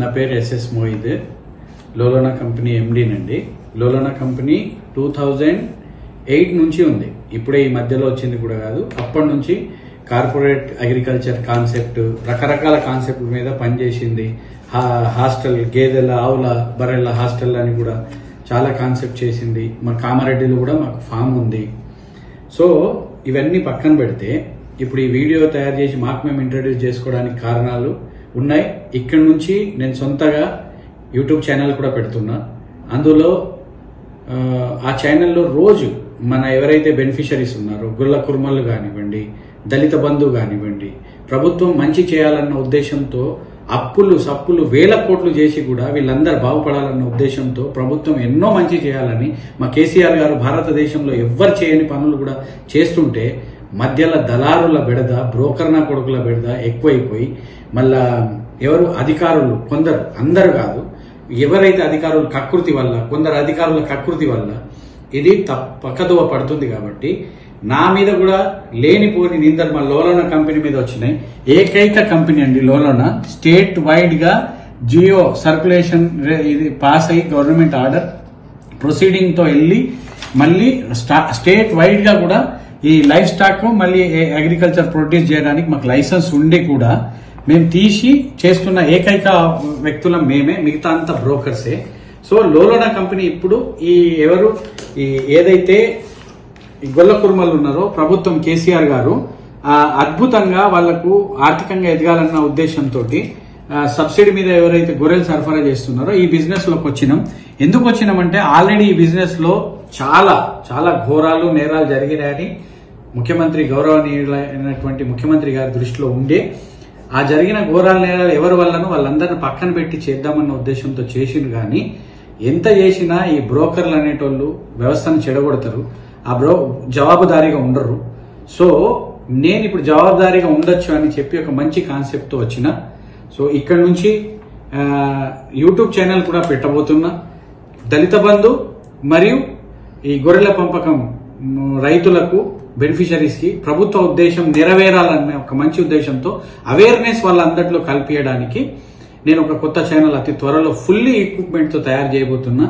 నా పేరు SS Moid, లోలోనా company MD నండి. లోలోనా కంపెనీ 2008 నుంచి ఉంది, ఇప్పుడే ఈ మధ్యలో వచ్చింది కూడా కాదు. అప్పటి నుంచి కార్పొరేట్ అగ్రికల్చర్ కాన్సెప్ట్, రకరకాల కాన్సెప్ట్ మీద పనిచేసింది. హాస్టల్, గేదెల, ఆవుల, బర్రెల హాస్టల్ అని కూడా చాలా కాన్సెప్ట్ చేసింది. మా కామారెడ్డిలో కూడా మాకు ఫామ్ ఉంది. సో ఇవన్నీ పక్కన పెడితే ఇప్పుడు ఈ వీడియో తయారు చేసి మాకు మేము ఇంట్రడ్యూస్ చేసుకోవడానికి కారణాలు ఉన్నాయి. ఇక్కడ నుంచి నేను సొంతగా యూట్యూబ్ ఛానల్ కూడా పెడుతున్నా. అందులో ఆ ఛానల్లో రోజు మన ఎవరైతే బెనిఫిషరీస్ ఉన్నారో, గుల్ల కుర్మలు కానివ్వండి, దళిత బంధు కానివ్వండి, ప్రభుత్వం మంచి చేయాలన్న ఉద్దేశంతో అప్పులు సప్పులు వేల కోట్లు చేసి కూడా వీళ్ళందరూ బాగుపడాలన్న ఉద్దేశంతో ప్రభుత్వం ఎన్నో మంచి చేయాలని మా కేసీఆర్ గారు భారతదేశంలో ఎవ్వరు చేయని పనులు కూడా చేస్తుంటే మధ్యలో దళారుల బెడద, బ్రోకర్నా కొడుకుల బెడద ఎక్కువైపోయి మళ్ళా ఎవరు అధికారులు కొందరు, అందరు కాదు, ఎవరైతే అధికారులు కకృతి వల్ల, కొందరు అధికారుల కకృతి వల్ల ఇది పక్కదోవ పడుతుంది. కాబట్టి నా మీద కూడా లేనిపోని నిందలు మా లోలోనా కంపెనీ మీద వచ్చినాయి. ఏకైక కంపెనీ అండి లోలోనా, స్టేట్ వైడ్ గా జియో సర్క్యులేషన్ ఇది పాస్ అయ్యి గవర్నమెంట్ ఆర్డర్ ప్రొసీడింగ్ తో వెళ్ళి మళ్ళీ స్టేట్ వైడ్ గా కూడా ఈ లైఫ్ స్టాక్ మళ్ళీ అగ్రికల్చర్ ప్రొడ్యూస్ చేయడానికి మాకు లైసెన్స్ ఉండి కూడా మేము తీసి చేస్తున్న ఏకైక వ్యక్తులం మేమే, మిగతా అంతా బ్రోకర్సే. సో లోలోనా కంపెనీ ఇప్పుడు ఈ ఎవరు ఏదైతే ఈ గొల్ల కుర్మలు ఉన్నారో ప్రభుత్వం కేసీఆర్ గారు అద్భుతంగా వాళ్లకు ఆర్థికంగా ఎదగాలన్న ఉద్దేశంతో సబ్సిడీ మీద ఎవరైతే గొర్రెలు సరఫరా చేస్తున్నారో ఈ బిజినెస్ లోకి వచ్చినాం. ఎందుకు వచ్చినామంటే ఆల్రెడీ ఈ బిజినెస్ లో చాలా చాలా ఘోరాలు, నేరాలు జరిగినాయని ముఖ్యమంత్రి, గౌరవనీయులైనటువంటి ముఖ్యమంత్రి గారి దృష్టిలో ఉండే ఆ జరిగిన ఘోరాల నేరాలు ఎవరి వల్లనో వాళ్ళందరినీ పక్కన పెట్టి చేద్దామన్న ఉద్దేశంతో చేసిండు. కానీ ఎంత చేసినా ఈ బ్రోకర్లు అనేటోళ్ళు వ్యవస్థను చెడగొడతారు, ఆ జవాబుదారీగా ఉండరు. సో నేను ఇప్పుడు జవాబుదారీగా ఉండొచ్చు అని చెప్పి ఒక మంచి కాన్సెప్ట్ తో వచ్చిన. సో ఇక్కడ నుంచి యూట్యూబ్ ఛానల్ కూడా పెట్టబోతున్నా. దళిత బంధు మరియు ఈ గొర్రెల పెంపకం రైతులకు, బెనిఫిషరీస్ కి ప్రభుత్వ ఉద్దేశం నెరవేరాలనే ఒక మంచి ఉద్దేశంతో అవేర్నెస్ వాళ్ళందరిలో కల్పించడానికి నేను ఒక కొత్త ఛానల్ అతి త్వరలో ఫుల్లీ ఎక్విప్మెంట్ తో తయారు చేయబోతున్నా.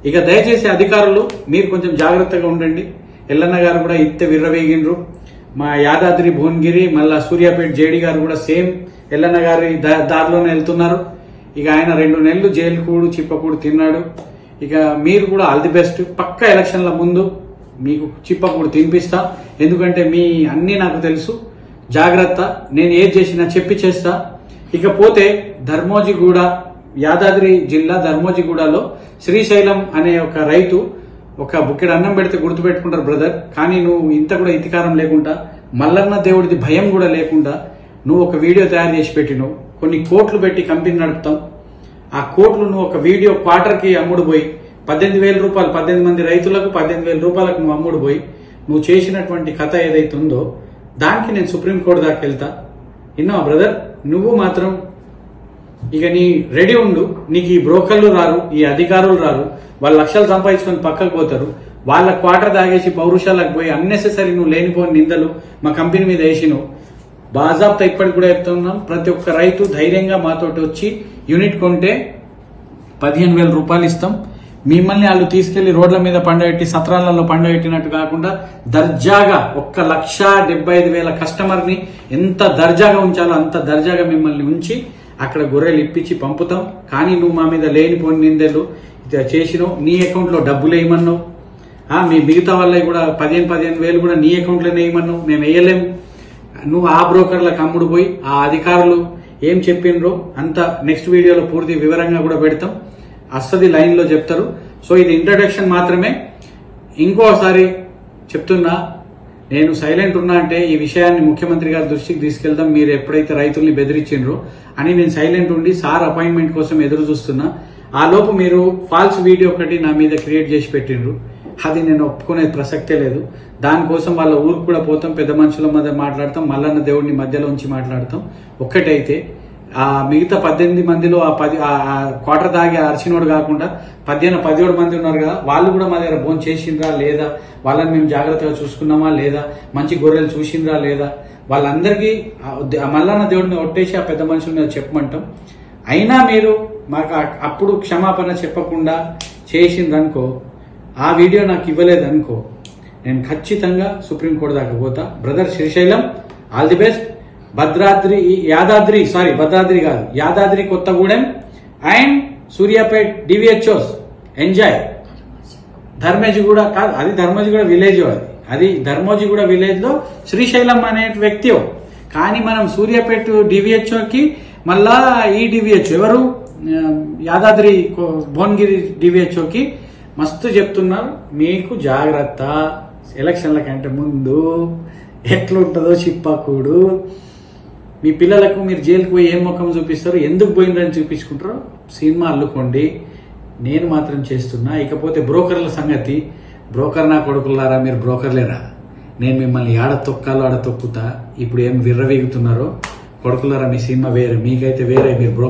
ఇక దయచేసి అధికారులు మీరు కొంచెం జాగ్రత్తగా ఉండండి. ఎల్లన్న గారు కూడా ఇంత విర్రవేగిండ్రు. మా యాదాద్రి, భువనగిరి, మళ్ళా సూర్యాపేట జేడీ గారు కూడా సేమ్ ఎల్లన్న గారి దారిలోనే వెళ్తున్నారు. ఇక ఆయన 2 నెలలు జైలు కూడు చిప్పకూడు తిన్నాడు. ఇక మీరు కూడా ఆల్ ది బెస్ట్. పక్క ఎలక్షన్ల ముందు మీకు చిప్పకూడు తినిపిస్తా. ఎందుకంటే మీ అన్ని నాకు తెలుసు. జాగ్రత్త, నేను ఏది చేసినా చెప్పి చేస్తా. ఇకపోతే ధర్మోజిగూడ, యాదాద్రి జిల్లా ధర్మోజిగూడలో శ్రీశైలం అనే ఒక రైతు ఒక బుక్కెడు అన్నం పెడితే గుర్తుపెట్టుకుంటారు బ్రదర్. కానీ నువ్వు ఇంత కూడా ఇతికారం లేకుండా, మల్లన్న దేవుడిది భయం కూడా లేకుండా నువ్వు ఒక వీడియో తయారు చేసి పెట్టినవు. కొన్ని కోట్లు పెట్టి కంపెనీ నడుపుతాం. ఆ కోట్లు నువ్వు ఒక వీడియో క్వార్టర్కి అమ్ముడు పోయి 18,000 రూపాయలు, 18 మంది రైతులకు 18,000 రూపాయలకు నువ్వు అమ్ముడు పోయి నువ్వు చేసినటువంటి కథ ఏదైతే ఉందో దానికి నేను సుప్రీంకోర్టు దాకా వెళ్తా. విన్నావా బ్రదర్? నువ్వు మాత్రం ఇక నీ రెడీ ఉండు. నీకు ఈ బ్రోకర్లు రారు, ఈ అధికారులు రారు. వాళ్ళు లక్షలు సంపాదించుకొని పక్కకు పోతారు. వాళ్ళ క్వార్టర్ తాగేసి పౌరుషాలకు పోయి అన్నెసెసరీ నువ్వు లేనిపోని నిందలు మా కంపెనీ మీద వేసినావు. బాజాబ్తా ఇప్పటికి కూడా చెప్తున్నాం, ప్రతి ఒక్క రైతు ధైర్యంగా మాతోటి వచ్చి యూనిట్ కొంటే 15,000 రూపాయలు ఇస్తాం. మిమ్మల్ని వాళ్ళు తీసుకెళ్లి రోడ్ల మీద పండబెట్టి, సత్రాలలో పండబెట్టినట్టు కాకుండా దర్జాగా 1,75,000 కస్టమర్ని ఎంత దర్జాగా ఉంచాలో అంత దర్జాగా మిమ్మల్ని ఉంచి అక్కడ గొర్రెలు ఇప్పించి పంపుతాం. కానీ నువ్వు మా మీద లేనిపోని నిందలు చేసినావు. నీ అకౌంట్ లో డబ్బులు వేయమన్నావు. మీ మిగతా వాళ్ళకి కూడా 15,000 కూడా నీ అకౌంట్ లోనే వేయమన్నావు. మేము వేయలేము. నువ్వు ఆ బ్రోకర్లకు అమ్ముడు పోయి ఆ అధికారులు ఏం చెప్పినరో అంత నెక్స్ట్ వీడియోలో పూర్తి వివరంగా కూడా పెడతాం. అస్తది లైన్ లో చెప్తారు. సో ఇది ఇంట్రడక్షన్ మాత్రమే. ఇంకోసారి చెప్తున్నా, నేను సైలెంట్ ఉన్నా అంటే ఈ విషయాన్ని ముఖ్యమంత్రి గారి దృష్టికి తీసుకెళ్దాం. మీరు ఎప్పుడైతే రైతుల్ని బెదిరించిండ్రో అని నేను సైలెంట్ ఉండి సార్ అపాయింట్మెంట్ కోసం ఎదురు చూస్తున్నా. ఆ లోపు మీరు ఫాల్స్ వీడియో ఒకటి నా మీద క్రియేట్ చేసి పెట్టిండ్రు. అది నేను ఒప్పుకునే ప్రసక్తే లేదు. దానికోసం వాళ్ళ ఊరికి కూడా పోతాం, పెద్ద మనుషుల మధ్య మాట్లాడతాం, మల్లన్న దేవుడిని మధ్యలో ఉంచి మాట్లాడతాం. ఒక్కటైతే ఆ మిగతా 18 మందిలో ఆ క్వార్టర్ తాగి అరిచినోడు కాకుండా 17 మంది ఉన్నారు కదా, వాళ్ళు కూడా మా దగ్గర భోజనం చేసిండ్రా లేదా, వాళ్ళని మేము జాగ్రత్తగా చూసుకున్నామా లేదా, మంచి గొర్రెలు చూసిండ్రా లేదా, వాళ్ళందరికీ ఆ మల్లన్న దేవుడి మీద ఒట్టేసి ఆ పెద్ద మనుషుల మీద చెప్పమంటాం. అయినా మీరు మాకు అప్పుడు క్షమాపణ చెప్పకుండా చేసిందనుకో, ఆ వీడియో నాకు ఇవ్వలేదనుకో, నేను ఖచ్చితంగా సుప్రీంకోర్టు దాకా పోతా. Brother Srisailam, all the best. Bhadradri కాదు, యాదాద్రి కొత్తగూడెం అండ్ సూర్యాపేట్ డివిహెచ్ఓస్ ఎంజాయ్. ధర్మజిగూడ కాదు, అది ధర్మజిగూడ విలేజ్, అది ధర్మజిగూడ విలేజ్ లో శ్రీశైలం అనే వ్యక్తి. కానీ మనం సూర్యాపేట డివిహెచ్ఓకి మళ్ళా ఈ డివిహెచ్ఓ ఎవరు, యాదాద్రి భువనగిరి డివిహెచ్ఓకి మస్తు చెప్తున్నారు, మీకు జాగ్రత్త, ఎలక్షన్ల కంటే ముందు ఎట్లుంటుందో చిప్పాకూడు. మీ పిల్లలకు మీరు జైలుకు పోయి ఏం ముఖం చూపిస్తారు, ఎందుకు పోయిందని చూపించుకుంటారో సినిమా అల్లుకోండి. నేను మాత్రం చేస్తున్నా. ఇకపోతే బ్రోకర్ల సంగతి, బ్రోకర్ నా కొడుకులారా, మీరు బ్రోకర్లేరా? నేను మిమ్మల్ని ఆడ తొక్కాలో ఆడ తొక్కుతా. ఇప్పుడు ఏం విర్రవీగుతున్నారో కొడుకులారా, మీ సినిమా వేరే, మీకైతే వేరే, మీరు బ్రోకర్